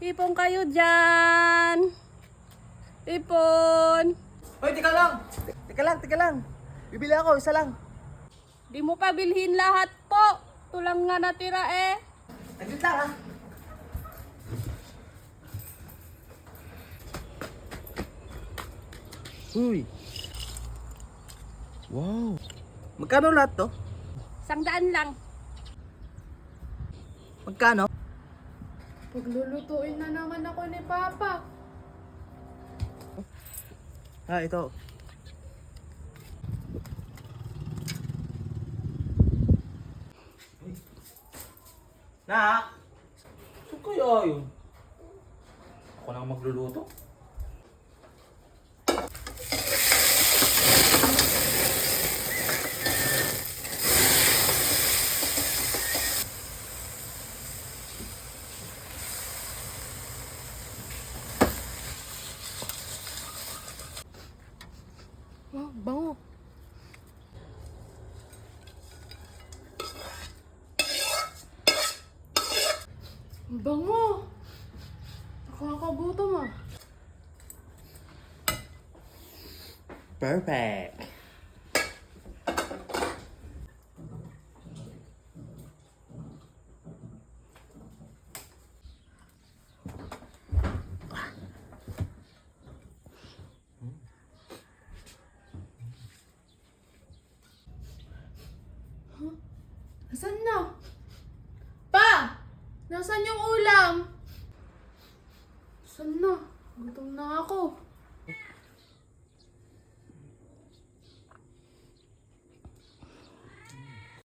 Mag-ipon kayo dyan. Ipon. Hoy, tika lang! Tika lang! Bibili ako, isa lang. Di mo pa bilhin lahat po. Ito lang nga natira eh. Naglit lang, ha? Uy! Wow! Magkano lahat to? 100 lang. Magkano? Paglulutuin na naman ako ni Papa. Ah, ito. Nak! Saan kaya yun? Ako nang magluluto? Oh, bango. Ang bango. Nakakagutom ah. Perfect! Nasaan na? Pa! Nasaan yung ulam? Nasaan na? Gutom na ako.